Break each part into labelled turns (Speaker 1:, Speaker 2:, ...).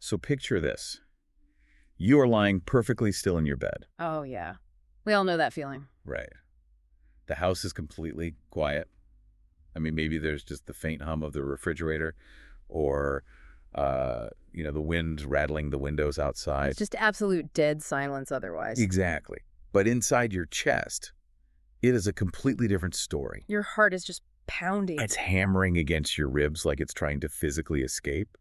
Speaker 1: So picture this. You are lying perfectly still in your bed.
Speaker 2: Oh, yeah. We all know that feeling.
Speaker 1: Right. The house is completely quiet. I mean, maybe there's just the faint hum of the refrigerator or, the wind rattling the windows outside.
Speaker 2: It's just absolute dead silence otherwise.
Speaker 1: Exactly. But inside your chest, it is a completely different story.
Speaker 2: Your heart is just pounding.
Speaker 1: It's hammering against your ribs like it's trying to physically escape.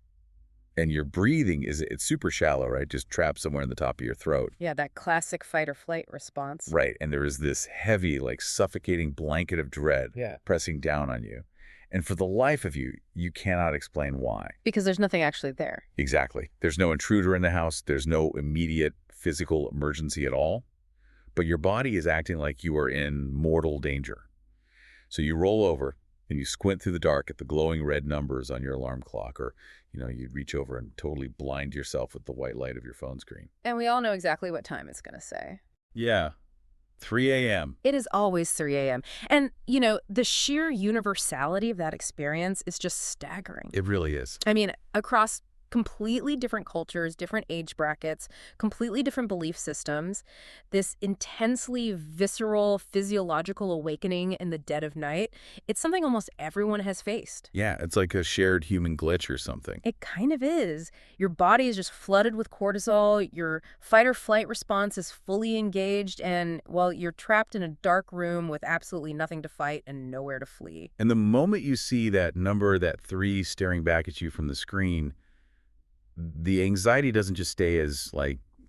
Speaker 1: And your breathing it's super shallow, right? Just trapped somewhere in the top of your throat.
Speaker 2: Yeah, that classic fight or flight response.
Speaker 1: Right. And there is this heavy, suffocating blanket of dread pressing down on you. And for the life of you, you cannot explain why.
Speaker 2: Because there's nothing actually there.
Speaker 1: Exactly. There's no intruder in the house. There's no immediate physical emergency at all. But your body is acting like you are in mortal danger. So you roll over and you squint through the dark at the glowing red numbers on your alarm clock, or you reach over and totally blind yourself with the white light of your phone screen.
Speaker 2: And we all know exactly what time it's going to say.
Speaker 1: Yeah, 3 a.m.
Speaker 2: It is always 3 a.m. And, the sheer universality of that experience is just staggering.
Speaker 1: It really is.
Speaker 2: I mean, across completely different cultures, different age brackets, completely different belief systems, this intensely visceral physiological awakening in the dead of night, it's something almost everyone has faced.
Speaker 1: Yeah, it's like a shared human glitch or something.
Speaker 2: It kind of is. Your body is just flooded with cortisol, your fight or flight response is fully engaged, and, well, you're trapped in a dark room with absolutely nothing to fight and nowhere to flee.
Speaker 1: And the moment you see that number, that 3 staring back at you from the screen, the anxiety doesn't just stay as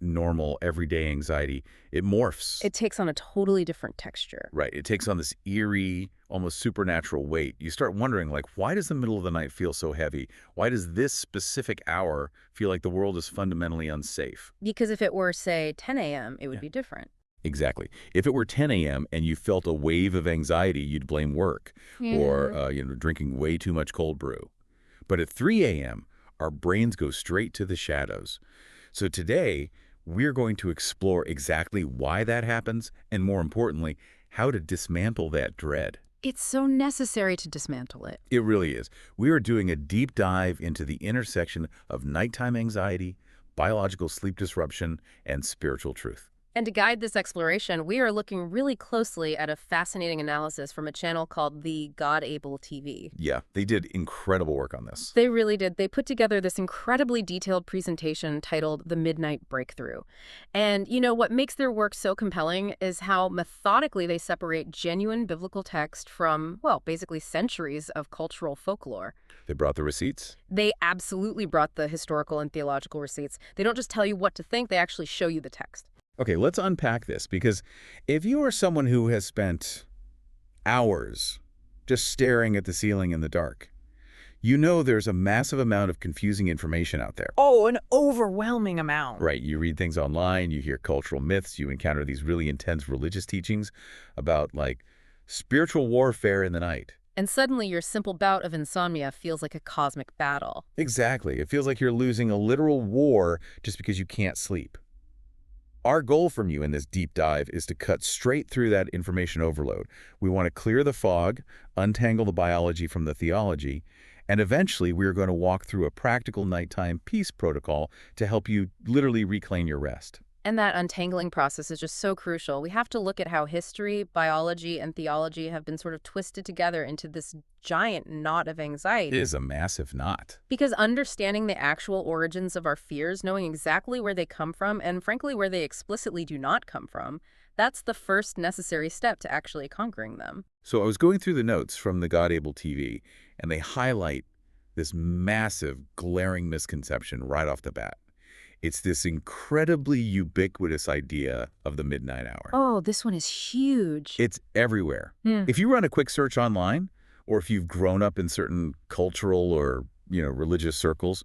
Speaker 1: normal everyday anxiety. It morphs.
Speaker 2: It takes on a totally different texture.
Speaker 1: Right. It takes on this eerie, almost supernatural weight. You start wondering, why does the middle of the night feel so heavy? Why does this specific hour feel like the world is fundamentally unsafe?
Speaker 2: Because if it were, say, 10 a.m., it would be different.
Speaker 1: Exactly. If it were 10 a.m. and you felt a wave of anxiety, you'd blame work or drinking way too much cold brew. But at 3 a.m., our brains go straight to the shadows. So today, we're going to explore exactly why that happens and, more importantly, how to dismantle that dread.
Speaker 2: It's so necessary to dismantle it.
Speaker 1: It really is. We are doing a deep dive into the intersection of nighttime anxiety, biological sleep disruption, and spiritual truth.
Speaker 2: And to guide this exploration, we are looking really closely at a fascinating analysis from a channel called the God Able TV.
Speaker 1: Yeah, they did incredible work on this.
Speaker 2: They really did. They put together this incredibly detailed presentation titled The Midnight Breakthrough. And, what makes their work so compelling is how methodically they separate genuine biblical text from, well, basically centuries of cultural folklore.
Speaker 1: They brought the receipts?
Speaker 2: They absolutely brought the historical and theological receipts. They don't just tell you what to think, they actually show you the text.
Speaker 1: Okay, let's unpack this, because if you are someone who has spent hours just staring at the ceiling in the dark, there's a massive amount of confusing information out there.
Speaker 3: Oh, an overwhelming amount.
Speaker 1: Right. You read things online, you hear cultural myths, you encounter these really intense religious teachings about, spiritual warfare in the night.
Speaker 2: And suddenly your simple bout of insomnia feels like a cosmic battle.
Speaker 1: Exactly. It feels like you're losing a literal war just because you can't sleep. Our goal from you in this deep dive is to cut straight through that information overload. We want to clear the fog, untangle the biology from the theology, and eventually we're going to walk through a practical nighttime peace protocol to help you literally reclaim your rest.
Speaker 2: And that untangling process is just so crucial. We have to look at how history, biology, and theology have been sort of twisted together into this giant knot of anxiety.
Speaker 1: It is a massive knot.
Speaker 2: Because understanding the actual origins of our fears, knowing exactly where they come from, and frankly where they explicitly do not come from, that's the first necessary step to actually conquering them.
Speaker 1: So I was going through the notes from the God Able TV, and they highlight this massive, glaring misconception right off the bat. It's this incredibly ubiquitous idea of the midnight hour.
Speaker 2: Oh, this one is huge.
Speaker 1: It's everywhere. If you run a quick search online, or if you've grown up in certain cultural or, religious circles,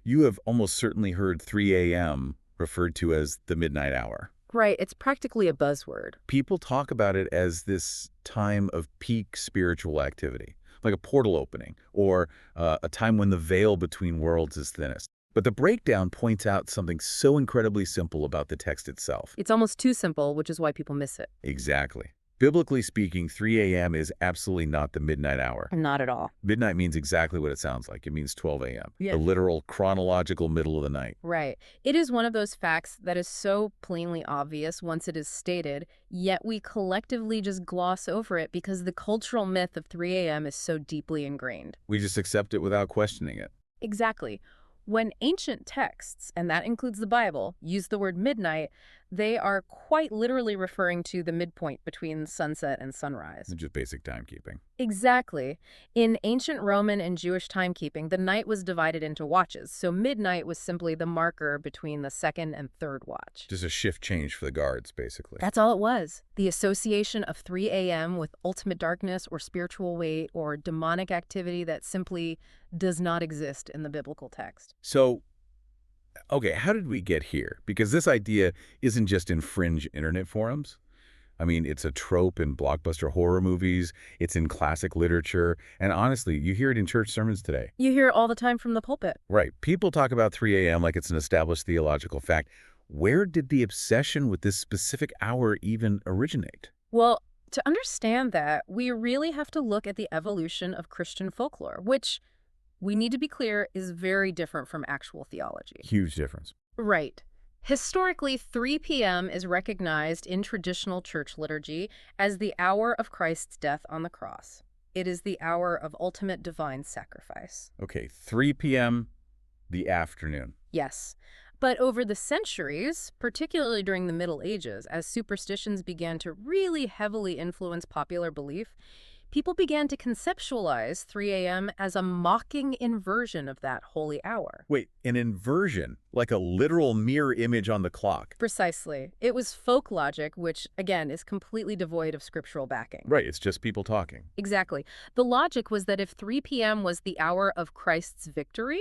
Speaker 1: you have almost certainly heard 3 a.m. referred to as the midnight hour.
Speaker 2: Right. It's practically a buzzword.
Speaker 1: People talk about it as this time of peak spiritual activity, like a portal opening, or a time when the veil between worlds is thinnest. But the breakdown points out something so incredibly simple about the text itself.
Speaker 2: It's almost too simple, which is why people miss it.
Speaker 1: Exactly. Biblically speaking, 3 a.m. is absolutely not the midnight hour.
Speaker 2: Not at all.
Speaker 1: Midnight means exactly what it sounds like. It means 12 a.m.,
Speaker 2: Yeah.
Speaker 1: the literal chronological middle of the night.
Speaker 2: Right. It is one of those facts that is so plainly obvious once it is stated, yet we collectively just gloss over it because the cultural myth of 3 a.m. is so deeply ingrained.
Speaker 1: We just accept it without questioning it.
Speaker 2: Exactly. When ancient texts, and that includes the Bible, use the word midnight, they are quite literally referring to the midpoint between sunset and sunrise.
Speaker 1: It's just basic timekeeping.
Speaker 2: Exactly. In ancient Roman and Jewish timekeeping, the night was divided into watches, so midnight was simply the marker between the second and third watch.
Speaker 1: Just a shift change for the guards, basically.
Speaker 2: That's all it was. The association of 3 a.m. with ultimate darkness or spiritual weight or demonic activity that simply does not exist in the biblical text.
Speaker 1: So, okay, how did we get here? Because this idea isn't just in fringe internet forums. I mean, it's a trope in blockbuster horror movies, it's in classic literature, and honestly, you hear it in church sermons today.
Speaker 2: You hear it all the time from the pulpit.
Speaker 1: Right. People talk about 3 a.m. like it's an established theological fact. Where did the obsession with this specific hour even originate?
Speaker 2: Well, to understand that, we really have to look at the evolution of Christian folklore, which, we need to be clear, is very different from actual theology.
Speaker 1: Huge difference.
Speaker 2: Right. Historically, 3 p.m. is recognized in traditional church liturgy as the hour of Christ's death on the cross. It is the hour of ultimate divine sacrifice.
Speaker 1: Okay, 3 p.m., the afternoon.
Speaker 2: Yes. But over the centuries, particularly during the Middle Ages, as superstitions began to really heavily influence popular belief, people began to conceptualize 3 a.m. as a mocking inversion of that holy hour.
Speaker 1: Wait, an inversion, like a literal mirror image on the clock.
Speaker 2: Precisely. It was folk logic, which, again, is completely devoid of scriptural backing.
Speaker 1: Right, it's just people talking.
Speaker 2: Exactly. The logic was that if 3 p.m. was the hour of Christ's victory,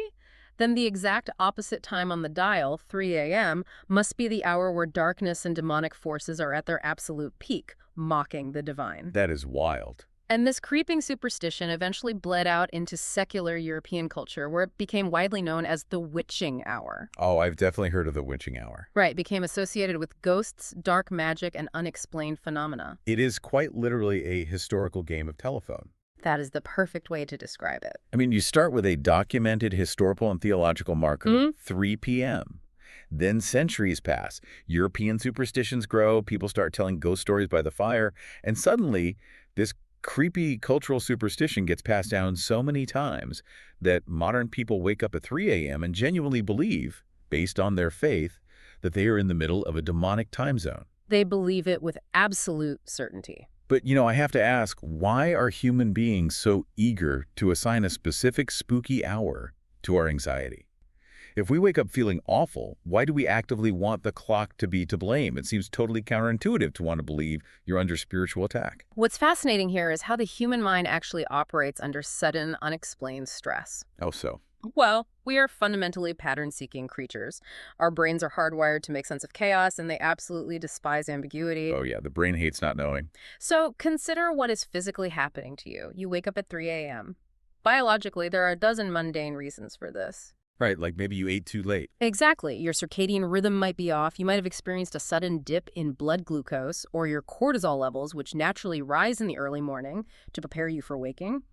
Speaker 2: then the exact opposite time on the dial, 3 a.m., must be the hour where darkness and demonic forces are at their absolute peak, mocking the divine.
Speaker 1: That is wild.
Speaker 2: And this creeping superstition eventually bled out into secular European culture, where it became widely known as the witching hour.
Speaker 1: Oh, I've definitely heard of the witching hour.
Speaker 2: Right, became associated with ghosts, dark magic, and unexplained phenomena.
Speaker 1: It is quite literally a historical game of telephone.
Speaker 2: That is the perfect way to describe it.
Speaker 1: I mean, you start with a documented historical and theological marker, 3 p.m. Then centuries pass. European superstitions grow, people start telling ghost stories by the fire, and suddenly this creepy cultural superstition gets passed down so many times that modern people wake up at 3 a.m. and genuinely believe, based on their faith, that they are in the middle of a demonic time zone.
Speaker 2: They believe it with absolute certainty.
Speaker 1: But, I have to ask, why are human beings so eager to assign a specific spooky hour to our anxiety? If we wake up feeling awful, why do we actively want the clock to be to blame? It seems totally counterintuitive to want to believe you're under spiritual attack.
Speaker 2: What's fascinating here is how the human mind actually operates under sudden, unexplained stress.
Speaker 1: Oh, so?
Speaker 2: Well, we are fundamentally pattern-seeking creatures. Our brains are hardwired to make sense of chaos, and they absolutely despise ambiguity.
Speaker 1: Oh, yeah, the brain hates not knowing.
Speaker 2: So consider what is physically happening to you. You wake up at 3 a.m. Biologically, there are a dozen mundane reasons for this.
Speaker 1: Right, like maybe you ate too late.
Speaker 2: Exactly. Your circadian rhythm might be off. You might have experienced a sudden dip in blood glucose, or your cortisol levels, which naturally rise in the early morning to prepare you for waking.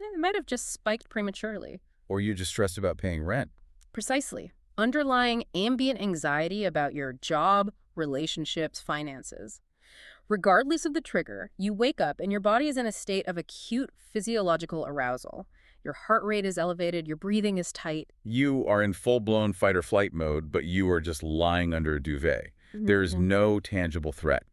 Speaker 2: They might have just spiked prematurely.
Speaker 1: Or you're just stressed about paying rent.
Speaker 2: Precisely. Underlying ambient anxiety about your job, relationships, finances. Regardless of the trigger, you wake up and your body is in a state of acute physiological arousal. Your heart rate is elevated, your breathing is tight.
Speaker 1: You are in full-blown fight-or-flight mode, but you are just lying under a duvet. There's no tangible threat.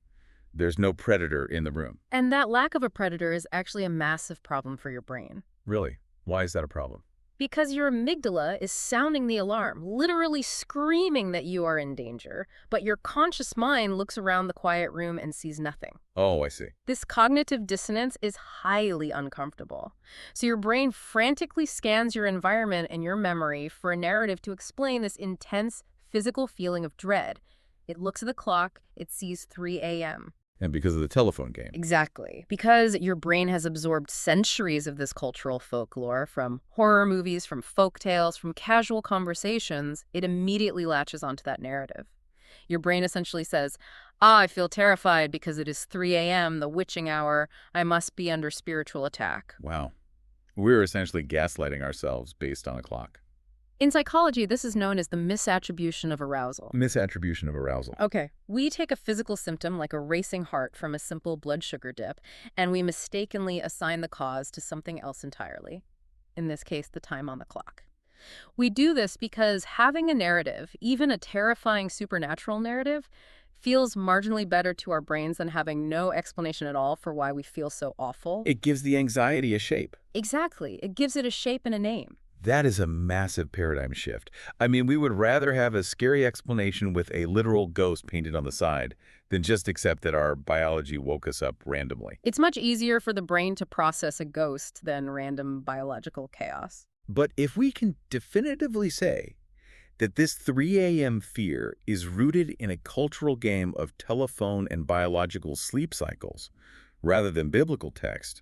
Speaker 1: There's no predator in the room.
Speaker 2: And that lack of a predator is actually a massive problem for your brain.
Speaker 1: Really? Why is that a problem?
Speaker 2: Because your amygdala is sounding the alarm, literally screaming that you are in danger, but your conscious mind looks around the quiet room and sees nothing.
Speaker 1: Oh, I see.
Speaker 2: This cognitive dissonance is highly uncomfortable. So your brain frantically scans your environment and your memory for a narrative to explain this intense physical feeling of dread. It looks at the clock, it sees 3 a.m.
Speaker 1: And because of the telephone game.
Speaker 2: Exactly. Because your brain has absorbed centuries of this cultural folklore from horror movies, from folk tales, from casual conversations, it immediately latches onto that narrative. Your brain essentially says, ah, I feel terrified because it is 3 a.m., the witching hour. I must be under spiritual attack.
Speaker 1: Wow. We're essentially gaslighting ourselves based on a clock.
Speaker 2: In psychology, this is known as the misattribution of arousal.
Speaker 1: Misattribution of arousal.
Speaker 2: Okay, we take a physical symptom like a racing heart from a simple blood sugar dip, and we mistakenly assign the cause to something else entirely. In this case, the time on the clock. We do this because having a narrative, even a terrifying supernatural narrative, feels marginally better to our brains than having no explanation at all for why we feel so awful.
Speaker 1: It gives the anxiety a shape.
Speaker 2: Exactly. It gives it a shape and a name.
Speaker 1: That is a massive paradigm shift. I mean, we would rather have a scary explanation with a literal ghost painted on the side than just accept that our biology woke us up randomly.
Speaker 2: It's much easier for the brain to process a ghost than random biological chaos.
Speaker 1: But if we can definitively say that this 3 a.m. fear is rooted in a cultural game of telephone and biological sleep cycles rather than biblical text,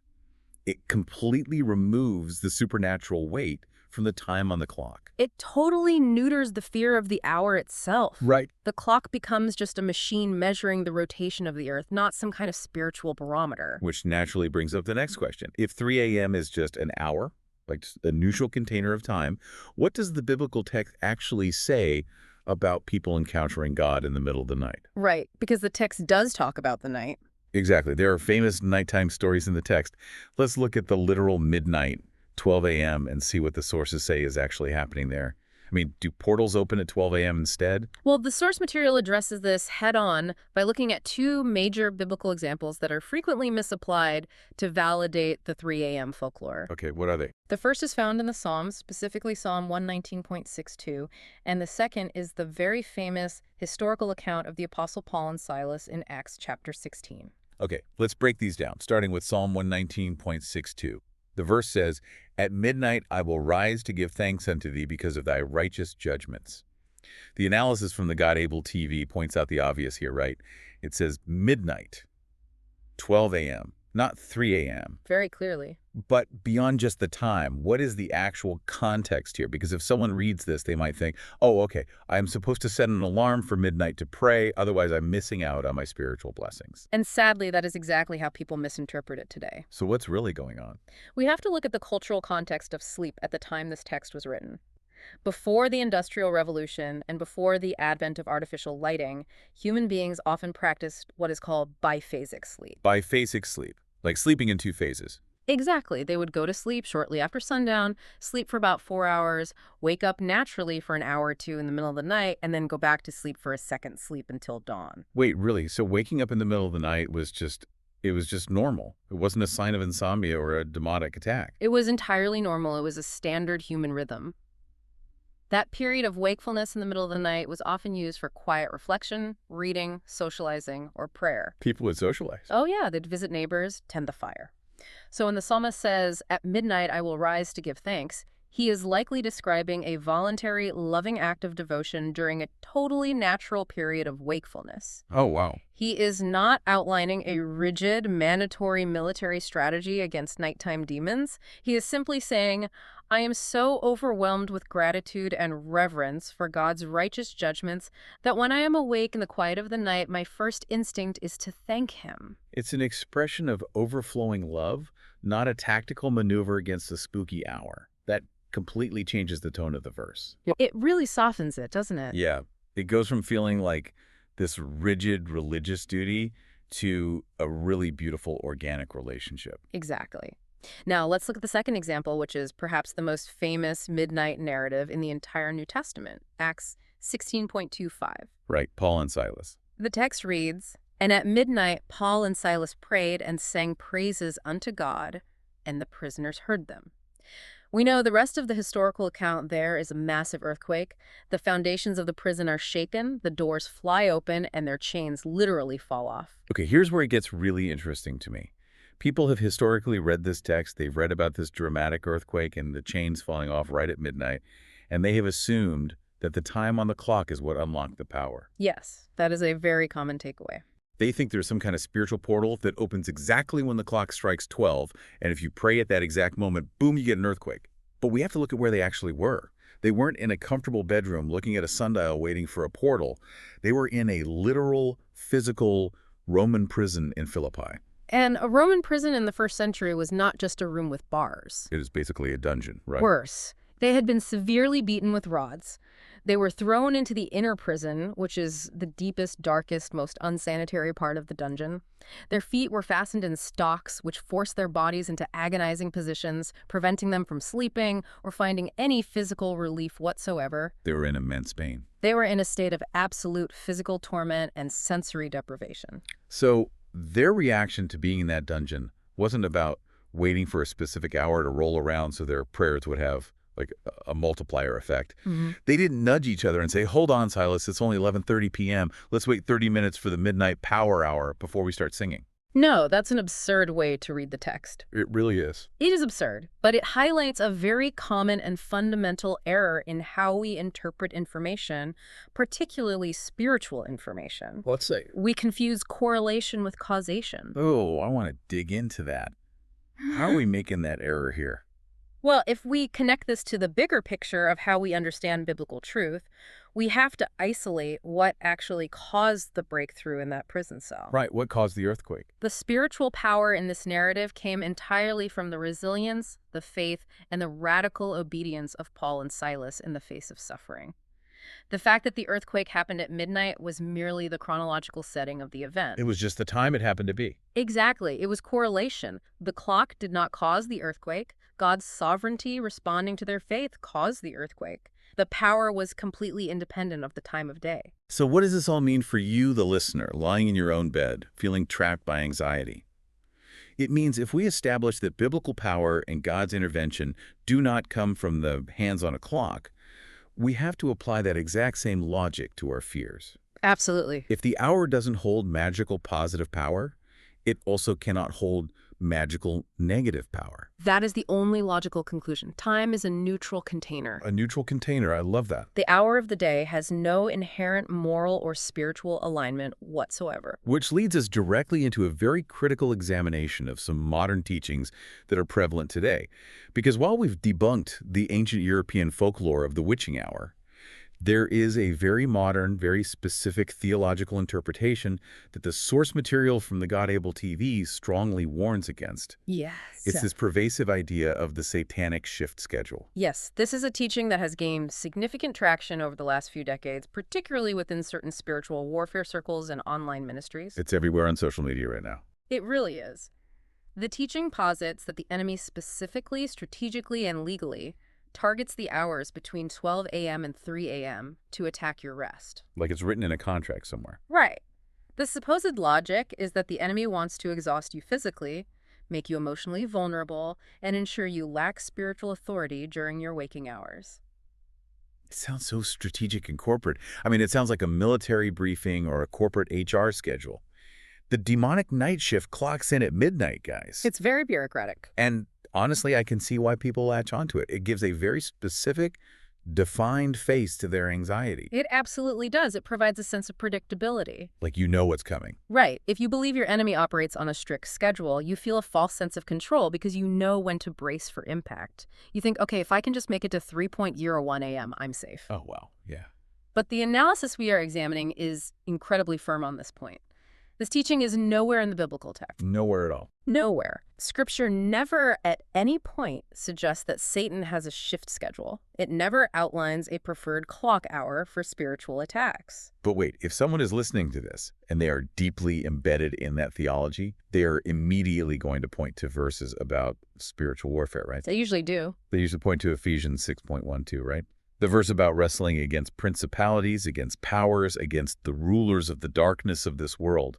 Speaker 1: it completely removes the supernatural weight from the time on the clock.
Speaker 2: It totally neuters the fear of the hour itself.
Speaker 1: Right.
Speaker 2: The clock becomes just a machine measuring the rotation of the Earth, not some kind of spiritual barometer.
Speaker 1: Which naturally brings up the next question. If 3 a.m. is just an hour, like a neutral container of time, what does the biblical text actually say about people encountering God in the middle of the night?
Speaker 2: Right, because the text does talk about the night.
Speaker 1: Exactly. There are famous nighttime stories in the text. Let's look at the literal midnight, 12 a.m., and see what the sources say is actually happening there. I mean, do portals open at 12 a.m. instead?
Speaker 2: Well, the source material addresses this head-on by looking at two major biblical examples that are frequently misapplied to validate the 3 a.m. folklore.
Speaker 1: Okay, what are they?
Speaker 2: The first is found in the Psalms, specifically Psalm 119.62, and the second is the very famous historical account of the Apostle Paul and Silas in Acts chapter 16.
Speaker 1: Okay, let's break these down, starting with Psalm 119.62. The verse says, "At midnight I will rise to give thanks unto thee because of thy righteous judgments." The analysis from the God Able TV points out the obvious here, right? It says midnight, 12 a.m., not 3 a.m.
Speaker 2: Very clearly.
Speaker 1: But beyond just the time, what is the actual context here? Because if someone reads this, they might think, oh, okay, I'm supposed to set an alarm for midnight to pray, otherwise I'm missing out on my spiritual blessings.
Speaker 2: And sadly, that is exactly how people misinterpret it today.
Speaker 1: So what's really going on?
Speaker 2: We have to look at the cultural context of sleep at the time this text was written. Before the Industrial Revolution and before the advent of artificial lighting, human beings often practiced what is called biphasic sleep.
Speaker 1: Biphasic sleep, like sleeping in two phases.
Speaker 2: Exactly. They would go to sleep shortly after sundown, sleep for about 4 hours, wake up naturally for an hour or two in the middle of the night, and then go back to sleep for a second sleep until dawn.
Speaker 1: Wait, really? So waking up in the middle of the night was just normal? It wasn't a sign of insomnia or a demonic attack?
Speaker 2: It was entirely normal. It was a standard human rhythm. That period of wakefulness in the middle of the night was often used for quiet reflection, reading, socializing, or prayer.
Speaker 1: People would socialize.
Speaker 2: Oh yeah, they'd visit neighbors, tend the fire. So when the psalmist says, "At midnight I will rise to give thanks," he is likely describing a voluntary, loving act of devotion during a totally natural period of wakefulness.
Speaker 1: Oh, wow.
Speaker 2: He is not outlining a rigid, mandatory military strategy against nighttime demons. He is simply saying, I am so overwhelmed with gratitude and reverence for God's righteous judgments that when I am awake in the quiet of the night, my first instinct is to thank him.
Speaker 1: It's an expression of overflowing love, not a tactical maneuver against a spooky hour. That completely changes the tone of the verse.
Speaker 2: It really softens it, doesn't it?
Speaker 1: Yeah. It goes from feeling like this rigid religious duty to a really beautiful organic relationship.
Speaker 2: Exactly. Now, let's look at the second example, which is perhaps the most famous midnight narrative in the entire New Testament, Acts 16.25.
Speaker 1: Right, Paul and Silas.
Speaker 2: The text reads, "And at midnight Paul and Silas prayed and sang praises unto God, and the prisoners heard them." We know the rest of the historical account there is a massive earthquake. The foundations of the prison are shaken, the doors fly open, and their chains literally fall off.
Speaker 1: Okay, here's where it gets really interesting to me. People have historically read this text, they've read about this dramatic earthquake and the chains falling off right at midnight, and they have assumed that the time on the clock is what unlocked the power.
Speaker 2: Yes, that is a very common takeaway.
Speaker 1: They think there's some kind of spiritual portal that opens exactly when the clock strikes 12, and if you pray at that exact moment, boom, you get an earthquake. But we have to look at where they actually were. They weren't in a comfortable bedroom looking at a sundial waiting for a portal. They were in a literal, physical Roman prison in Philippi.
Speaker 2: And a Roman prison in the first century was not just a room with bars.
Speaker 1: It is basically a dungeon, right?
Speaker 2: Worse, they had been severely beaten with rods. They were thrown into the inner prison, which is the deepest, darkest, most unsanitary part of the dungeon. Their feet were fastened in stocks, which forced their bodies into agonizing positions, preventing them from sleeping or finding any physical relief whatsoever.
Speaker 1: They were in immense pain.
Speaker 2: They were in a state of absolute physical torment and sensory deprivation.
Speaker 1: So their reaction to being in that dungeon wasn't about waiting for a specific hour to roll around so their prayers would have like a multiplier effect. They didn't nudge each other and say, hold on, Silas, it's only 11:30 p.m. Let's wait 30 minutes for the midnight power hour before we start singing.
Speaker 2: No, that's an absurd way to read the text.
Speaker 1: It really is.
Speaker 2: It is absurd, but it highlights a very common and fundamental error in how we interpret information, particularly spiritual information.
Speaker 3: Let's see.
Speaker 2: We confuse correlation with causation.
Speaker 1: Oh, I want to dig into that. How are we making that error here?
Speaker 2: Well, if we connect this to the bigger picture of how we understand biblical truth, we have to isolate what actually caused the breakthrough in that prison cell.
Speaker 1: Right, what caused the earthquake?
Speaker 2: The spiritual power in this narrative came entirely from the resilience, the faith, and the radical obedience of Paul and Silas in the face of suffering. The fact that the earthquake happened at midnight was merely the chronological setting of the event.
Speaker 1: It was just the time it happened to be.
Speaker 2: Exactly. It was correlation. The clock did not cause the earthquake. God's sovereignty responding to their faith caused the earthquake. The power was completely independent of the time of day.
Speaker 1: So what does this all mean for you, the listener, lying in your own bed, feeling trapped by anxiety? It means if we establish that biblical power and God's intervention do not come from the hands on a clock, we have to apply that exact same logic to our fears.
Speaker 2: Absolutely.
Speaker 1: If the hour doesn't hold magical positive power, it also cannot hold magical negative power.
Speaker 2: That is the only logical conclusion. Time is a neutral container.
Speaker 1: A neutral container, I love that.
Speaker 2: The hour of the day has no inherent moral or spiritual alignment whatsoever.
Speaker 1: Which leads us directly into a very critical examination of some modern teachings that are prevalent today. Because while we've debunked the ancient European folklore of the witching hour, there is a very modern, very specific theological interpretation that the source material from the God Able TV strongly warns against.
Speaker 2: Yes.
Speaker 1: It's this pervasive idea of the satanic shift schedule.
Speaker 2: Yes, this is a teaching that has gained significant traction over the last few decades, particularly within certain spiritual warfare circles and online ministries.
Speaker 1: It's everywhere on social media right now.
Speaker 2: It really is. The teaching posits that the enemy specifically, strategically, and legally targets the hours between 12 a.m. and 3 a.m. to attack your rest.
Speaker 1: Like it's written in a contract somewhere.
Speaker 2: Right. The supposed logic is that the enemy wants to exhaust you physically, make you emotionally vulnerable, and ensure you lack spiritual authority during your waking hours.
Speaker 1: It sounds so strategic and corporate. I mean, it sounds like a military briefing or a corporate HR schedule. The demonic night shift clocks in at midnight, guys.
Speaker 2: It's very bureaucratic.
Speaker 1: And honestly, I can see why people latch onto it. It gives a very specific, defined face to their anxiety.
Speaker 2: It absolutely does. It provides a sense of predictability.
Speaker 1: Like you know what's coming.
Speaker 2: Right. If you believe your enemy operates on a strict schedule, you feel a false sense of control because you know when to brace for impact. You think, okay, if I can just make it to 3:01 a.m., I'm safe.
Speaker 1: Oh, wow. Yeah.
Speaker 2: But the analysis we are examining is incredibly firm on this point. This teaching is nowhere in the biblical text.
Speaker 1: Nowhere at all.
Speaker 2: Nowhere. Scripture never at any point suggests that Satan has a shift schedule. It never outlines a preferred clock hour for spiritual attacks.
Speaker 1: But wait, if someone is listening to this and they are deeply embedded in that theology, they are immediately going to point to verses about spiritual warfare, right?
Speaker 2: They usually do.
Speaker 1: They usually point to Ephesians 6:12, right? The verse about wrestling against principalities, against powers, against the rulers of the darkness of this world.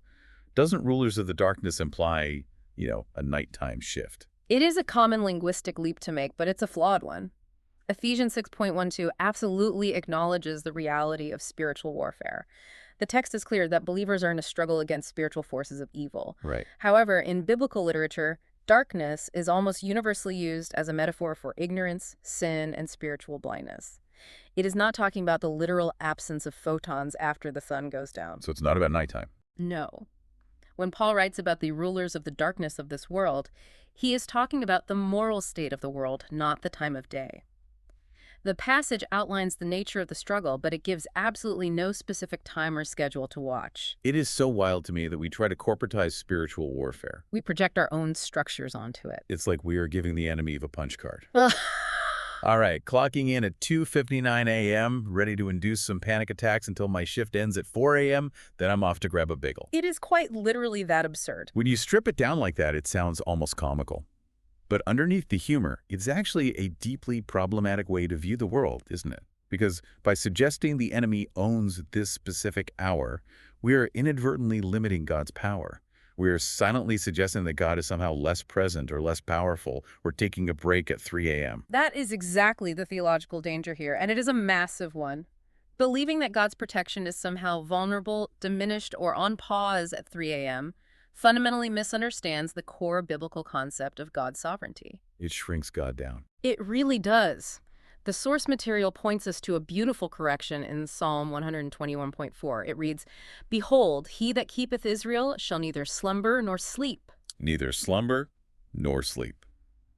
Speaker 1: Doesn't rulers of the darkness imply, a nighttime shift?
Speaker 2: It is a common linguistic leap to make, but it's a flawed one. Ephesians 6:12 absolutely acknowledges the reality of spiritual warfare. The text is clear that believers are in a struggle against spiritual forces of evil.
Speaker 1: Right.
Speaker 2: However, in biblical literature, darkness is almost universally used as a metaphor for ignorance, sin, and spiritual blindness. It is not talking about the literal absence of photons after the sun goes down.
Speaker 1: So it's not about nighttime.
Speaker 2: No. When Paul writes about the rulers of the darkness of this world, he is talking about the moral state of the world, not the time of day. The passage outlines the nature of the struggle, but it gives absolutely no specific time or schedule to watch.
Speaker 1: It is so wild to me that we try to corporatize spiritual warfare.
Speaker 2: We project our own structures onto it.
Speaker 1: It's like we are giving the enemy a punch card.
Speaker 2: Ugh.
Speaker 1: All right, clocking in at 2:59 a.m., ready to induce some panic attacks until my shift ends at 4 a.m., then I'm off to grab a bagel.
Speaker 2: It is quite literally that absurd.
Speaker 1: When you strip it down like that, it sounds almost comical. But underneath the humor, it's actually a deeply problematic way to view the world, isn't it? Because by suggesting the enemy owns this specific hour, we are inadvertently limiting God's power. We are silently suggesting that God is somehow less present or less powerful or taking a break at 3 a.m.
Speaker 2: That is exactly the theological danger here, and it is a massive one. Believing that God's protection is somehow vulnerable, diminished, or on pause at 3 a.m. fundamentally misunderstands the core biblical concept of God's sovereignty.
Speaker 1: It shrinks God down.
Speaker 2: It really does. The source material points us to a beautiful correction in Psalm 121.4. It reads, "Behold, he that keepeth Israel shall neither slumber nor sleep."
Speaker 1: Neither slumber nor sleep.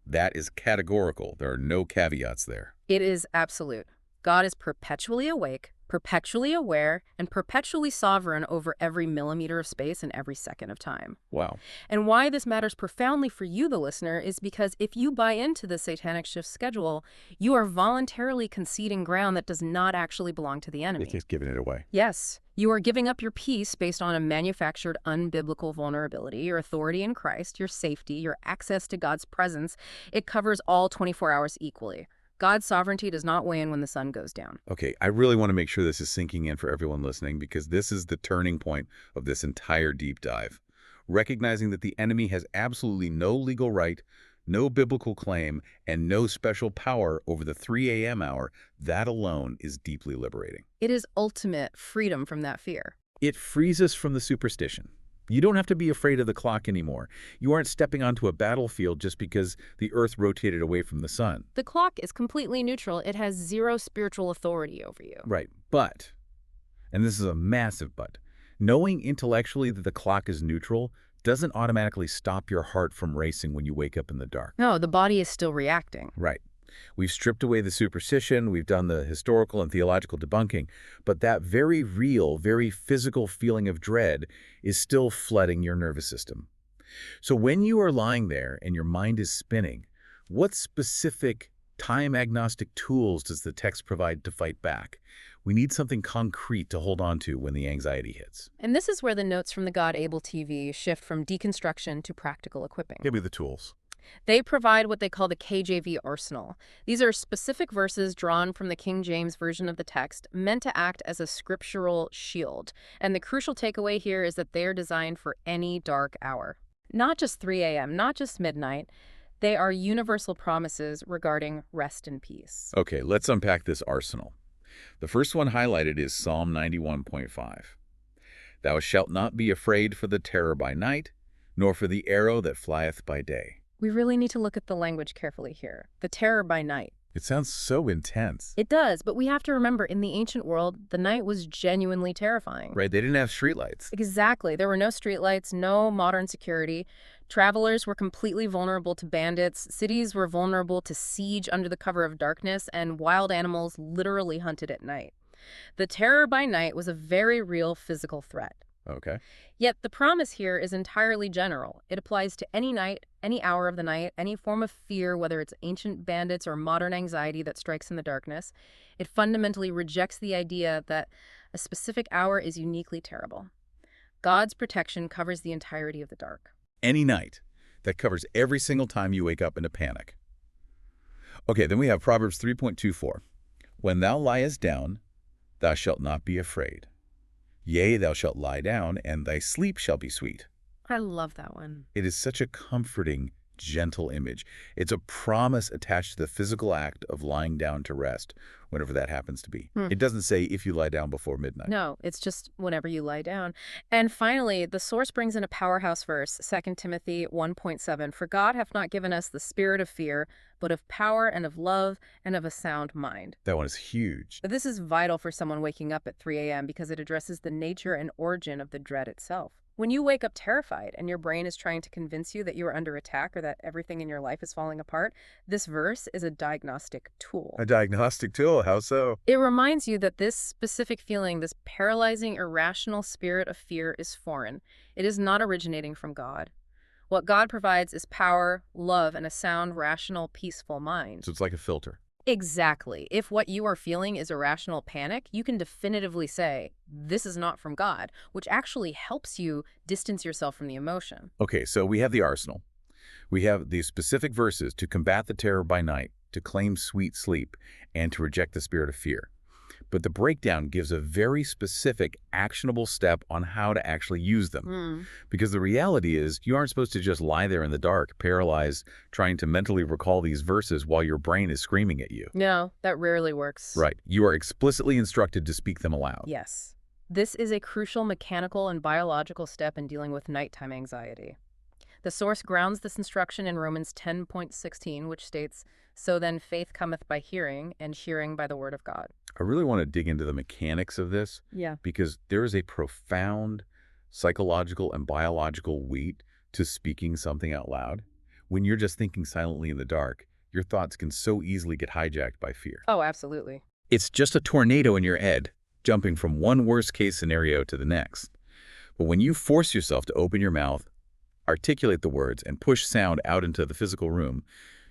Speaker 1: That is categorical. There are no caveats there.
Speaker 2: It is absolute. God is perpetually awake, perpetually aware, and perpetually sovereign over every millimeter of space and every second of time.
Speaker 1: Wow.
Speaker 2: And why this matters profoundly for you, the listener, is because if you buy into the satanic shift schedule, you are voluntarily conceding ground that does not actually belong to the enemy.
Speaker 1: It's just giving it away.
Speaker 2: Yes, you are giving up your peace based on a manufactured unbiblical vulnerability, your authority in Christ, your safety, your access to God's presence. It covers all 24 hours equally. God's sovereignty does not wane when the sun goes down.
Speaker 1: Okay, I really want to make sure this is sinking in for everyone listening because this is the turning point of this entire deep dive. Recognizing that the enemy has absolutely no legal right, no biblical claim, and no special power over the 3 a.m. hour, that alone is deeply liberating.
Speaker 2: It is ultimate freedom from that fear.
Speaker 1: It frees us from the superstition. You don't have to be afraid of the clock anymore. You aren't stepping onto a battlefield just because the Earth rotated away from the sun.
Speaker 2: The clock is completely neutral. It has zero spiritual authority over you.
Speaker 1: Right, but, and this is a massive but, knowing intellectually that the clock is neutral doesn't automatically stop your heart from racing when you wake up in the dark.
Speaker 2: No, the body is still reacting.
Speaker 1: Right. We've stripped away the superstition, we've done the historical and theological debunking, but that very real, very physical feeling of dread is still flooding your nervous system. So when you are lying there and your mind is spinning, what specific time-agnostic tools does the text provide to fight back? We need something concrete to hold on to when the anxiety hits.
Speaker 2: And this is where the notes from the God Able TV shift from deconstruction to practical equipping.
Speaker 1: Give me the tools.
Speaker 2: They provide what they call the KJV arsenal. These are specific verses drawn from the King James version of the text, meant to act as a scriptural shield. And the crucial takeaway here is that they're designed for any dark hour. Not just 3 a.m., not just midnight. They are universal promises regarding rest and peace.
Speaker 1: Okay, let's unpack this arsenal. The first one highlighted is Psalm 91.5. Thou shalt not be afraid for the terror by night, nor for the arrow that flieth by day.
Speaker 2: We really need to look at the language carefully here. The terror by night.
Speaker 1: It sounds so intense.
Speaker 2: It does, but we have to remember, in the ancient world, the night was genuinely terrifying.
Speaker 1: Right, they didn't have streetlights.
Speaker 2: Exactly. There were no streetlights, no modern security. Travelers were completely vulnerable to bandits. Cities were vulnerable to siege under the cover of darkness, and wild animals literally hunted at night. The terror by night was a very real physical threat.
Speaker 1: Okay.
Speaker 2: Yet the promise here is entirely general. It applies to any night, any hour of the night, any form of fear, whether it's ancient bandits or modern anxiety that strikes in the darkness. It fundamentally rejects the idea that a specific hour is uniquely terrible. God's protection covers the entirety of the dark.
Speaker 1: Any night. That covers every single time you wake up in a panic. Okay, then we have Proverbs 3.24. When thou liest down, thou shalt not be afraid. Yea, thou shalt lie down, and thy sleep shall be sweet.
Speaker 2: I love that one.
Speaker 1: It is such a comforting, gentle image. It's a promise attached to the physical act of lying down to rest, whenever that happens to be.
Speaker 2: Hmm.
Speaker 1: It doesn't say if you lie down before midnight.
Speaker 2: No, it's just whenever you lie down. And finally, the source brings in a powerhouse verse, 2 Timothy 1:7. For God hath not given us the spirit of fear, but of power and of love and of a sound mind.
Speaker 1: That one is huge.
Speaker 2: But this is vital for someone waking up at 3 a.m. because it addresses the nature and origin of the dread itself. When you wake up terrified and your brain is trying to convince you that you are under attack or that everything in your life is falling apart, this verse is a diagnostic tool.
Speaker 1: A diagnostic tool, how so?
Speaker 2: It reminds you that this specific feeling, this paralyzing, irrational spirit of fear is foreign. It is not originating from God. What God provides is power, love, and a sound, rational, peaceful mind.
Speaker 1: So it's like a filter.
Speaker 2: Exactly. If what you are feeling is irrational panic, you can definitively say, this is not from God, which actually helps you distance yourself from the emotion.
Speaker 1: Okay, so we have the arsenal. We have the specific verses to combat the terror by night, to claim sweet sleep, and to reject the spirit of fear. But the breakdown gives a very specific, actionable step on how to actually use them. Because the reality is, you aren't supposed to just lie there in the dark, paralyzed, trying to mentally recall these verses while your brain is screaming at you.
Speaker 2: No, that rarely works.
Speaker 1: Right. You are explicitly instructed to speak them aloud.
Speaker 2: Yes. This is a crucial mechanical and biological step in dealing with nighttime anxiety. The source grounds this instruction in Romans 10:16, which states, so then faith cometh by hearing, and hearing by the word of God.
Speaker 1: I really want to dig into the mechanics of this
Speaker 2: Yeah.
Speaker 1: because there is a profound psychological and biological weight to speaking something out loud. When you're just thinking silently in the dark, your thoughts can so easily get hijacked by fear.
Speaker 2: Oh, absolutely.
Speaker 1: It's just a tornado in your head, jumping from one worst-case scenario to the next. But when you force yourself to open your mouth, articulate the words, and push sound out into the physical room,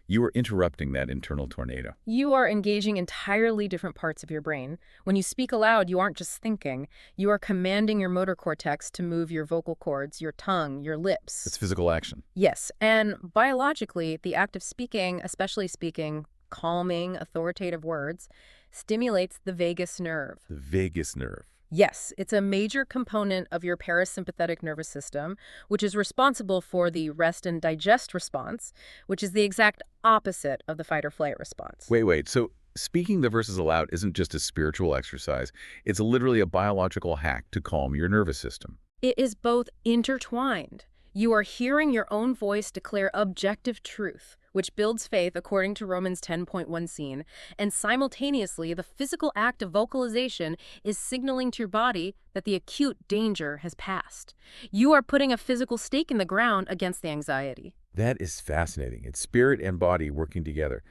Speaker 1: you are interrupting that internal tornado.
Speaker 2: You are engaging entirely different parts of your brain. When you speak aloud, you aren't just thinking. You are commanding your motor cortex to move your vocal cords, your tongue, your lips.
Speaker 1: It's physical action.
Speaker 2: Yes, and biologically, the act of speaking, especially speaking calming, authoritative words, stimulates the vagus nerve.
Speaker 1: The vagus nerve.
Speaker 2: Yes, it's a major component of your parasympathetic nervous system, which is responsible for the rest and digest response, which is the exact opposite of the fight or flight response.
Speaker 1: Wait. So speaking the verses aloud isn't just a spiritual exercise. It's literally a biological hack to calm your nervous system.
Speaker 2: It is both intertwined. You are hearing your own voice declare objective truth, which builds faith according to Romans 10:1, and simultaneously the physical act of vocalization is signaling to your body that the acute danger has passed. You are putting a physical stake in the ground against the anxiety.
Speaker 1: That is fascinating. It's spirit and body working together.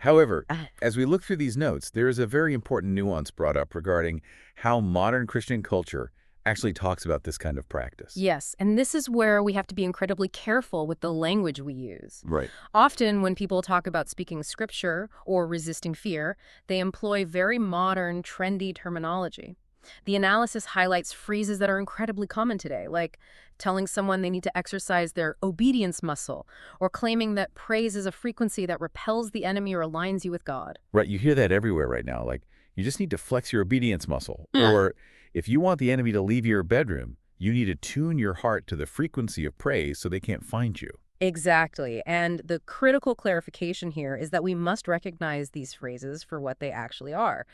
Speaker 1: However, as we look through these notes, there is a very important nuance brought up regarding how modern Christian culture actually talks about this kind of practice.
Speaker 2: Yes, and this is where we have to be incredibly careful with the language we use.
Speaker 1: Right.
Speaker 2: Often when people talk about speaking scripture or resisting fear, they employ very modern, trendy terminology. The analysis highlights phrases that are incredibly common today, like telling someone they need to exercise their obedience muscle, or claiming that praise is a frequency that repels the enemy or aligns you with God.
Speaker 1: Right. You hear that everywhere right now. Like, you just need to flex your obedience muscle. Or if you want the enemy to leave your bedroom, you need to tune your heart to the frequency of praise so they can't find you.
Speaker 2: Exactly. And the critical clarification here is that we must recognize these phrases for what they actually are.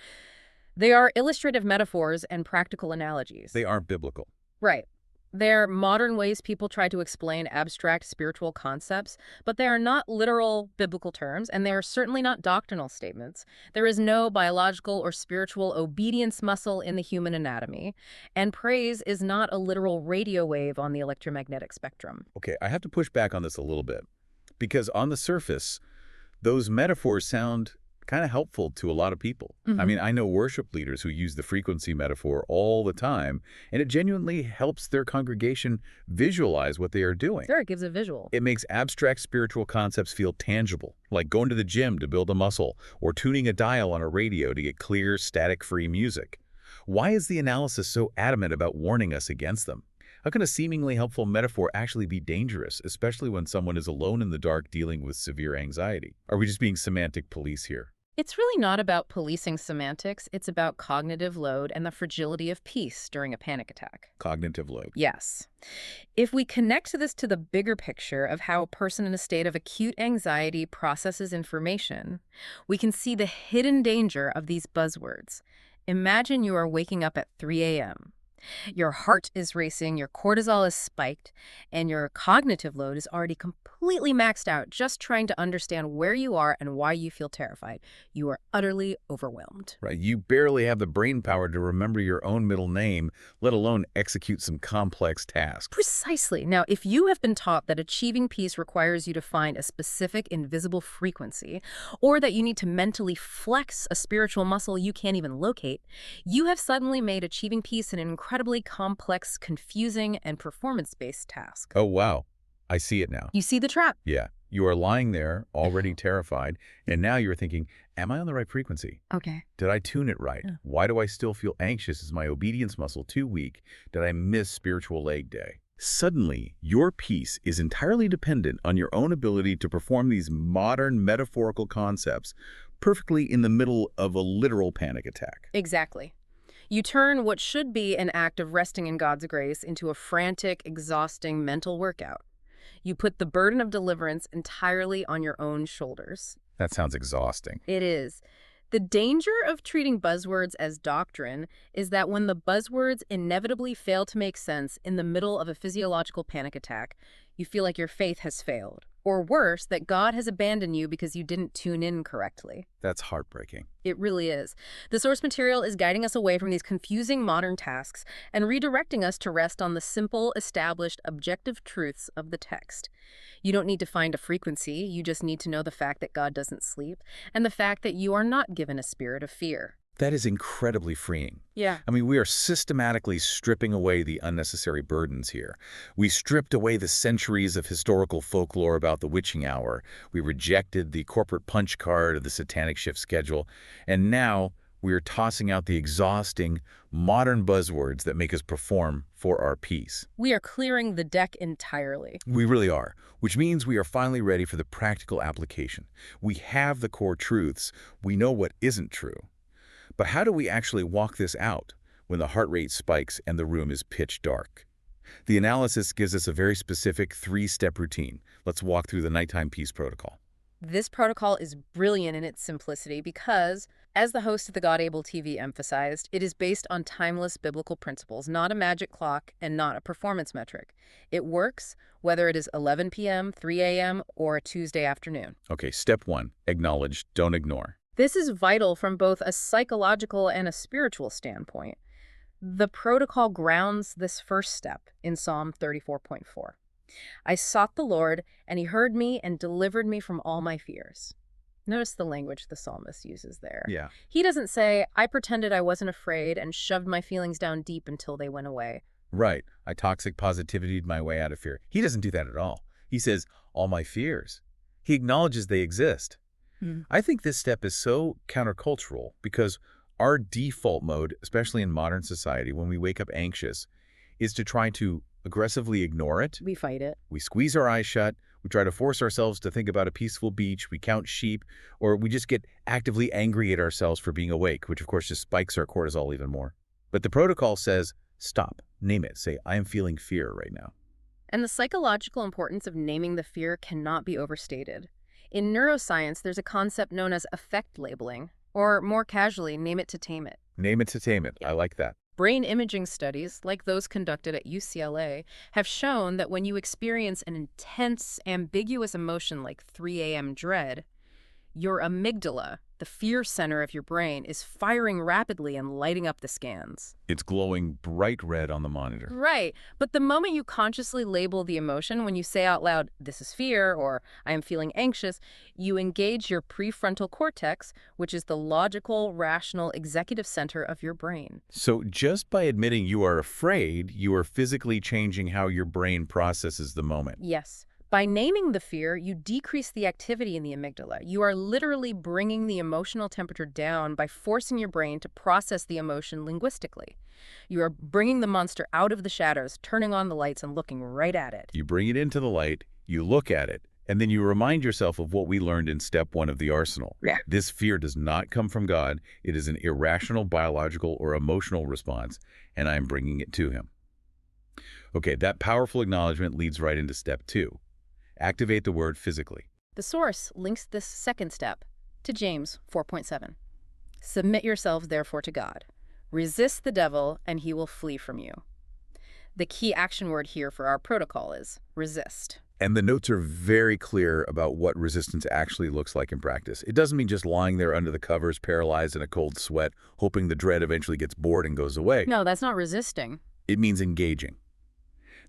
Speaker 2: They are illustrative metaphors and practical analogies.
Speaker 1: They aren't biblical.
Speaker 2: Right. They're modern ways people try to explain abstract spiritual concepts, but they are not literal biblical terms, and they are certainly not doctrinal statements. There is no biological or spiritual obedience muscle in the human anatomy, and praise is not a literal radio wave on the electromagnetic spectrum.
Speaker 1: Okay, I have to push back on this a little bit, because on the surface, those metaphors sound kind of helpful to a lot of people. I mean, I know worship leaders who use the frequency metaphor all the time, and it genuinely helps their congregation visualize what they are doing.
Speaker 2: Sure, it gives a visual.
Speaker 1: It makes abstract spiritual concepts feel tangible, like going to the gym to build a muscle, or tuning a dial on a radio to get clear, static-free music. Why is the analysis so adamant about warning us against them? How can a seemingly helpful metaphor actually be dangerous, especially when someone is alone in the dark dealing with severe anxiety? Are we just being semantic police here?
Speaker 2: It's really not about policing semantics. It's about cognitive load and the fragility of peace during a panic attack.
Speaker 1: Cognitive load.
Speaker 2: Yes. If we connect this to the bigger picture of how a person in a state of acute anxiety processes information, we can see the hidden danger of these buzzwords. Imagine you are waking up at 3 a.m. Your heart is racing, your cortisol is spiked, and your cognitive load is already completely maxed out just trying to understand where you are and why you feel terrified. You are utterly overwhelmed.
Speaker 1: Right. You barely have the brain power to remember your own middle name, let alone execute some complex task.
Speaker 2: Precisely. Now, if you have been taught that achieving peace requires you to find a specific invisible frequency, or that you need to mentally flex a spiritual muscle you can't even locate, you have suddenly made achieving peace an incredibly complex, confusing, and performance-based task.
Speaker 1: Oh, wow. I see it now.
Speaker 2: You see the trap?
Speaker 1: Yeah. You are lying there, already terrified, and now you're thinking, am I on the right frequency?
Speaker 2: Okay.
Speaker 1: Did I tune it right?
Speaker 2: Yeah.
Speaker 1: Why do I still feel anxious? Is my obedience muscle too weak? Did I miss spiritual leg day? Suddenly, your peace is entirely dependent on your own ability to perform these modern metaphorical concepts perfectly in the middle of a literal panic attack.
Speaker 2: Exactly. You turn what should be an act of resting in God's grace into a frantic, exhausting mental workout. You put the burden of deliverance entirely on your own shoulders.
Speaker 1: That sounds exhausting.
Speaker 2: It is. The danger of treating buzzwords as doctrine is that when the buzzwords inevitably fail to make sense in the middle of a physiological panic attack, you feel like your faith has failed. Or worse, that God has abandoned you because you didn't tune in correctly.
Speaker 1: That's heartbreaking.
Speaker 2: It really is. The source material is guiding us away from these confusing modern tasks and redirecting us to rest on the simple, established, objective truths of the text. You don't need to find a frequency, you just need to know the fact that God doesn't sleep, and the fact that you are not given a spirit of fear.
Speaker 1: That is incredibly freeing.
Speaker 2: Yeah.
Speaker 1: I mean, we are systematically stripping away the unnecessary burdens here. We stripped away the centuries of historical folklore about the witching hour. We rejected the corporate punch card of the satanic shift schedule. And now we are tossing out the exhausting, modern buzzwords that make us perform for our peace.
Speaker 2: We are clearing the deck entirely.
Speaker 1: We really are, which means we are finally ready for the practical application. We have the core truths. We know what isn't true. But how do we actually walk this out when the heart rate spikes and the room is pitch dark? The analysis gives us a very specific 3-step routine. Let's walk through the nighttime peace protocol.
Speaker 2: This protocol is brilliant in its simplicity because, as the host of the God Able TV emphasized, it is based on timeless biblical principles, not a magic clock and not a performance metric. It works whether it is 11 p.m., 3 a.m., or a Tuesday afternoon.
Speaker 1: Okay, step 1, acknowledge, don't ignore.
Speaker 2: This is vital from both a psychological and a spiritual standpoint. The protocol grounds this first step in Psalm 34.4. I sought the Lord, and he heard me and delivered me from all my fears. Notice the language the psalmist uses there.
Speaker 1: Yeah.
Speaker 2: He doesn't say, I pretended I wasn't afraid and shoved my feelings down deep until they went away.
Speaker 1: Right. I toxic positivity'd my way out of fear. He doesn't do that at all. He says, all my fears. He acknowledges they exist. I think this step is so countercultural because our default mode, especially in modern society, when we wake up anxious, is to try to aggressively ignore it.
Speaker 2: We fight it.
Speaker 1: We squeeze our eyes shut. We try to force ourselves to think about a peaceful beach. We count sheep, or we just get actively angry at ourselves for being awake, which of course just spikes our cortisol even more. But the protocol says, stop, name it. Say, I am feeling fear right now.
Speaker 2: And the psychological importance of naming the fear cannot be overstated. In neuroscience, there's a concept known as affect labeling, or more casually, name it to tame it.
Speaker 1: Name it to tame it. I like that.
Speaker 2: Brain imaging studies, like those conducted at UCLA, have shown that when you experience an intense, ambiguous emotion like 3 a.m. dread, your amygdala, the fear center of your brain, is firing rapidly and lighting up the scans.
Speaker 1: It's glowing bright red on the monitor.
Speaker 2: Right. But the moment you consciously label the emotion, when you say out loud, this is fear, or I am feeling anxious, you engage your prefrontal cortex, which is the logical, rational, executive center of your brain.
Speaker 1: So just by admitting you are afraid, you are physically changing how your brain processes the moment.
Speaker 2: Yes. By naming the fear, you decrease the activity in the amygdala. You are literally bringing the emotional temperature down by forcing your brain to process the emotion linguistically. You are bringing the monster out of the shadows, turning on the lights and looking right at it.
Speaker 1: You bring it into the light, you look at it, And then you remind yourself of what we learned in step 1 of the arsenal.
Speaker 3: Yeah.
Speaker 1: This fear does not come from God. It is an irrational biological or emotional response, and I am bringing it to him. Okay, that powerful acknowledgement leads right into step 2. Activate the word physically.
Speaker 2: The source links this second step to James 4.7. Submit yourselves therefore to God. Resist the devil, and he will flee from you. The key action word here for our protocol is resist.
Speaker 1: And the notes are very clear about what resistance actually looks like in practice. It doesn't mean just lying there under the covers, paralyzed in a cold sweat, hoping the dread eventually gets bored and goes away.
Speaker 2: No, that's not resisting.
Speaker 1: It means engaging.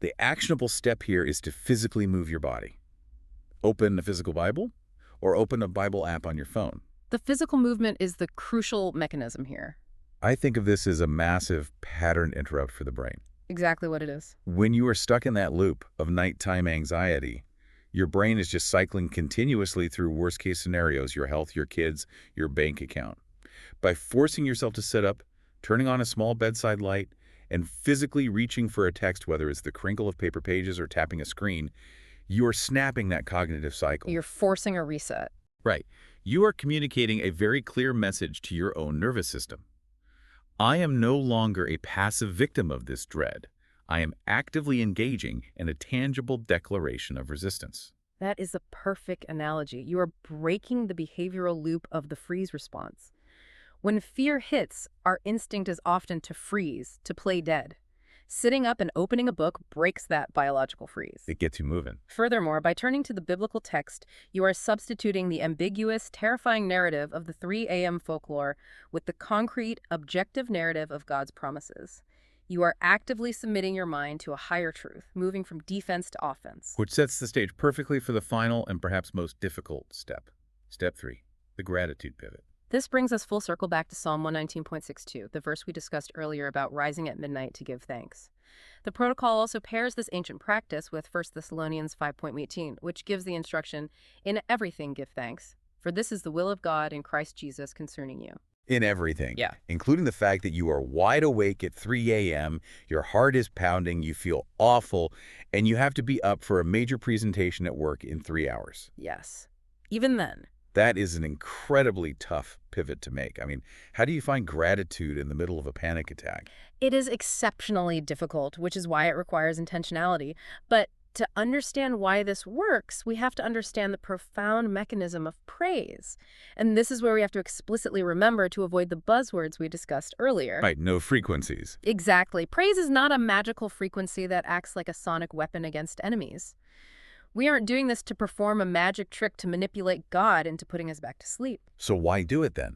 Speaker 1: The actionable step here is to physically move your body. Open a physical Bible or open a Bible app on your phone.
Speaker 2: The physical movement is the crucial mechanism here.
Speaker 1: I think of this as a massive pattern interrupt for the brain.
Speaker 2: Exactly what it is.
Speaker 1: When you are stuck in that loop of nighttime anxiety, your brain is just cycling continuously through worst-case scenarios, your health, your kids, your bank account. By forcing yourself to sit up, turning on a small bedside light, and physically reaching for a text, whether it's the crinkle of paper pages or tapping a screen, you are snapping that cognitive cycle.
Speaker 2: You're forcing a reset.
Speaker 1: Right. You are communicating a very clear message to your own nervous system. I am no longer a passive victim of this dread. I am actively engaging in a tangible declaration of resistance.
Speaker 2: That is a perfect analogy. You are breaking the behavioral loop of the freeze response. When fear hits, our instinct is often to freeze, to play dead. Sitting up and opening a book breaks that biological freeze.
Speaker 1: It gets you moving.
Speaker 2: Furthermore, by turning to the biblical text, you are substituting the ambiguous, terrifying narrative of the 3 a.m. folklore with the concrete, objective narrative of God's promises. You are actively submitting your mind to a higher truth, moving from defense to offense.
Speaker 1: Which sets the stage perfectly for the final and perhaps most difficult step. Step 3, the gratitude pivot.
Speaker 2: This brings us full circle back to Psalm 119.62, the verse we discussed earlier about rising at midnight to give thanks. The protocol also pairs this ancient practice with 1 Thessalonians 5.18, which gives the instruction, "In everything give thanks, for this is the will of God in Christ Jesus concerning you."
Speaker 1: In everything.
Speaker 2: Yeah.
Speaker 1: Including the fact that you are wide awake at 3 a.m., your heart is pounding, you feel awful, and you have to be up for a major presentation at work in 3 hours.
Speaker 2: Yes. Even then.
Speaker 1: That is an incredibly tough pivot to make. I mean, how do you find gratitude in the middle of a panic attack?
Speaker 2: It is exceptionally difficult, which is why it requires intentionality. But to understand why this works, we have to understand the profound mechanism of praise. And this is where we have to explicitly remember to avoid the buzzwords we discussed earlier.
Speaker 1: Right, no frequencies.
Speaker 2: Exactly. Praise is not a magical frequency that acts like a sonic weapon against enemies. We aren't doing this to perform a magic trick to manipulate God into putting us back to sleep.
Speaker 1: So why do it then?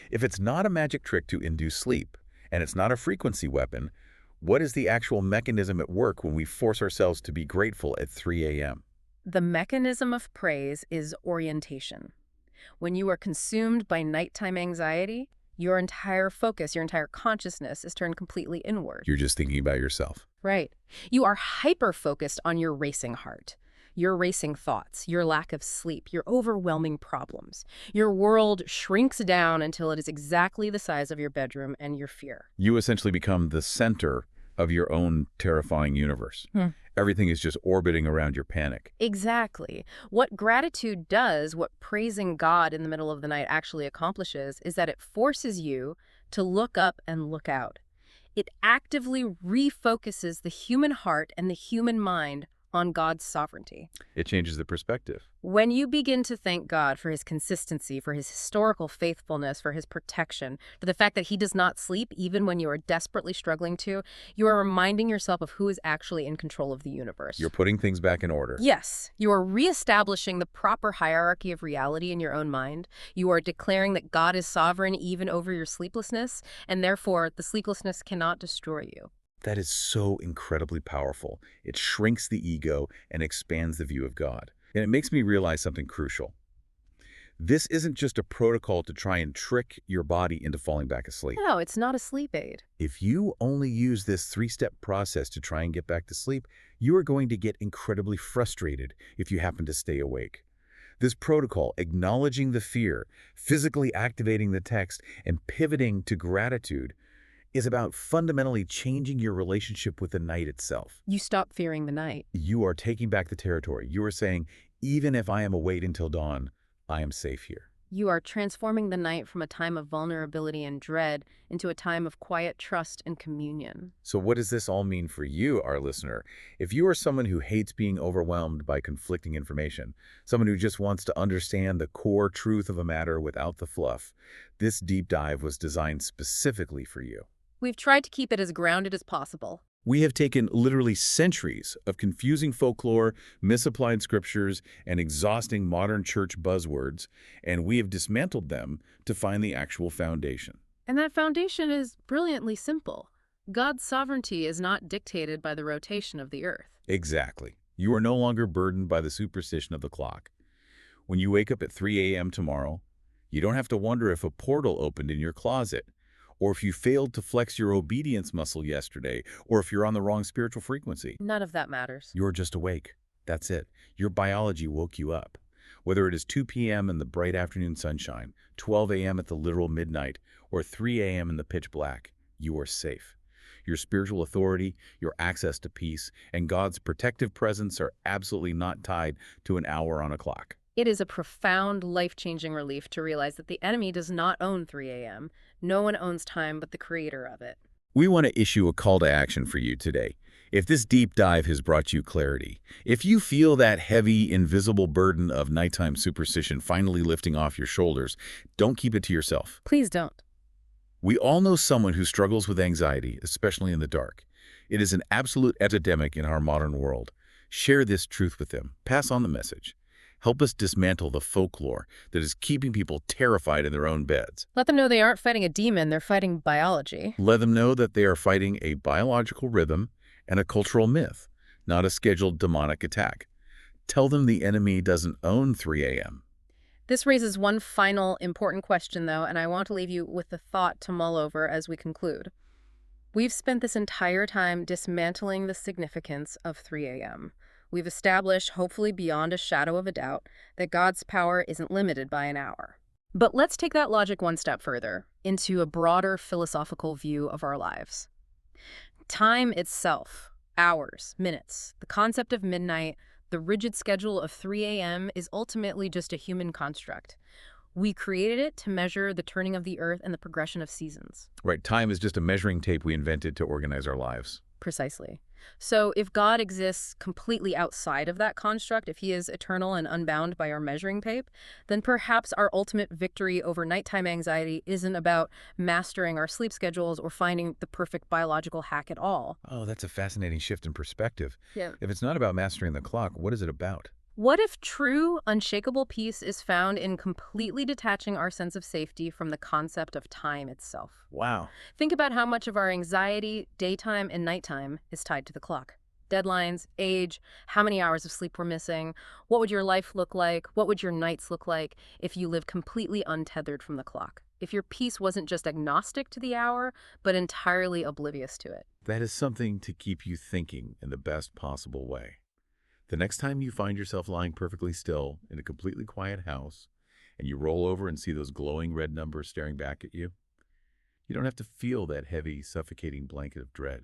Speaker 1: If it's not a magic trick to induce sleep, and it's not a frequency weapon, what is the actual mechanism at work when we force ourselves to be grateful at 3 a.m.?
Speaker 2: The mechanism of praise is orientation. When you are consumed by nighttime anxiety, your entire focus, your entire consciousness is turned completely inward.
Speaker 1: You're just thinking about yourself.
Speaker 2: Right. You are hyper-focused on your racing heart, your racing thoughts, your lack of sleep, your overwhelming problems. Your world shrinks down until it is exactly the size of your bedroom and your fear.
Speaker 1: You essentially become the center of your own terrifying universe. Everything is just orbiting around your panic.
Speaker 2: Exactly. What gratitude does, what praising God in the middle of the night actually accomplishes, is that it forces you to look up and look out. It actively refocuses the human heart and the human mind on God's sovereignty.
Speaker 1: It changes the perspective.
Speaker 2: When you begin to thank God for his consistency, for his historical faithfulness, for his protection, for the fact that he does not sleep even when you are desperately struggling to, you are reminding yourself of who is actually in control of the universe.
Speaker 1: You're putting things back in order.
Speaker 2: Yes, you are reestablishing the proper hierarchy of reality in your own mind. You are declaring that God is sovereign even over your sleeplessness, and therefore the sleeplessness cannot destroy you.
Speaker 1: That is so incredibly powerful. It shrinks the ego and expands the view of God. And it makes me realize something crucial. This isn't just a protocol to try and trick your body into falling back asleep.
Speaker 2: No, it's not a sleep aid.
Speaker 1: If you only use this three-step process to try and get back to sleep, you are going to get incredibly frustrated if you happen to stay awake. This protocol, acknowledging the fear, physically activating the text, and pivoting to gratitude, is about fundamentally changing your relationship with the night itself.
Speaker 2: You stop fearing the night.
Speaker 1: You are taking back the territory. You are saying, Even if I am await until dawn, I am safe here.
Speaker 2: You are transforming the night from a time of vulnerability and dread into a time of quiet trust and communion.
Speaker 1: So what does this all mean for you, our listener? If you are someone who hates being overwhelmed by conflicting information, someone who just wants to understand the core truth of a matter without the fluff, this deep dive was designed specifically for you.
Speaker 2: We've tried to keep it as grounded as possible.
Speaker 1: We have taken literally centuries of confusing folklore, misapplied scriptures, and exhausting modern church buzzwords, and we have dismantled them to find the actual foundation.
Speaker 2: And that foundation is brilliantly simple. God's sovereignty is not dictated by the rotation of the earth.
Speaker 1: Exactly. You are no longer burdened by the superstition of the clock. When you wake up at 3 a.m. tomorrow, you don't have to wonder if a portal opened in your closet, or if you failed to flex your obedience muscle yesterday, or if you're on the wrong spiritual frequency.
Speaker 2: None of that matters.
Speaker 1: You're just awake. That's it. Your biology woke you up. Whether it is 2 p.m. in the bright afternoon sunshine, 12 a.m. at the literal midnight, or 3 a.m. in the pitch black, you are safe. Your spiritual authority, your access to peace, and God's protective presence are absolutely not tied to an hour on a clock.
Speaker 2: It is a profound, life-changing relief to realize that the enemy does not own 3 a.m. No one owns time but the creator of it.
Speaker 1: We want to issue a call to action for you today. If this deep dive has brought you clarity, if you feel that heavy, invisible burden of nighttime superstition finally lifting off your shoulders, don't keep it to yourself.
Speaker 2: Please don't.
Speaker 1: We all know someone who struggles with anxiety, especially in the dark. It is an absolute epidemic in our modern world. Share this truth with them. Pass on the message. Help us dismantle the folklore that is keeping people terrified in their own beds.
Speaker 2: Let them know they aren't fighting a demon, they're fighting biology.
Speaker 1: Let them know that they are fighting a biological rhythm and a cultural myth, not a scheduled demonic attack. Tell them the enemy doesn't own 3 a.m.
Speaker 2: This raises one final important question, though, and I want to leave you with the thought to mull over as we conclude. We've spent this entire time dismantling the significance of 3 a.m. We've established, hopefully beyond a shadow of a doubt, that God's power isn't limited by an hour. But let's take that logic one step further, into a broader philosophical view of our lives. Time itself, hours, minutes, the concept of midnight, the rigid schedule of 3 a.m. is ultimately just a human construct. We created it to measure the turning of the earth and the progression of seasons.
Speaker 1: Right, time is just a measuring tape we invented to organize our lives.
Speaker 2: Precisely. So if God exists completely outside of that construct, if he is eternal and unbound by our measuring tape, then perhaps our ultimate victory over nighttime anxiety isn't about mastering our sleep schedules or finding the perfect biological hack at all.
Speaker 1: Oh, that's a fascinating shift in perspective.
Speaker 2: Yeah.
Speaker 1: If it's not about mastering the clock, what is it about?
Speaker 2: What if true, unshakable peace is found in completely detaching our sense of safety from the concept of time itself?
Speaker 1: Wow.
Speaker 2: Think about how much of our anxiety, daytime and nighttime, is tied to the clock. Deadlines, age, how many hours of sleep we're missing. What would your life look like? What would your nights look like if you lived completely untethered from the clock? If your peace wasn't just agnostic to the hour, but entirely oblivious to it?
Speaker 1: That is something to keep you thinking in the best possible way. The next time you find yourself lying perfectly still in a completely quiet house and you roll over and see those glowing red numbers staring back at you, you don't have to feel that heavy, suffocating blanket of dread.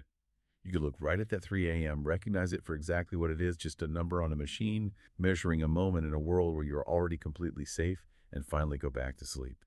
Speaker 1: You can look right at that 3 a.m., recognize it for exactly what it is, just a number on a machine, measuring a moment in a world where you're already completely safe, and finally go back to sleep.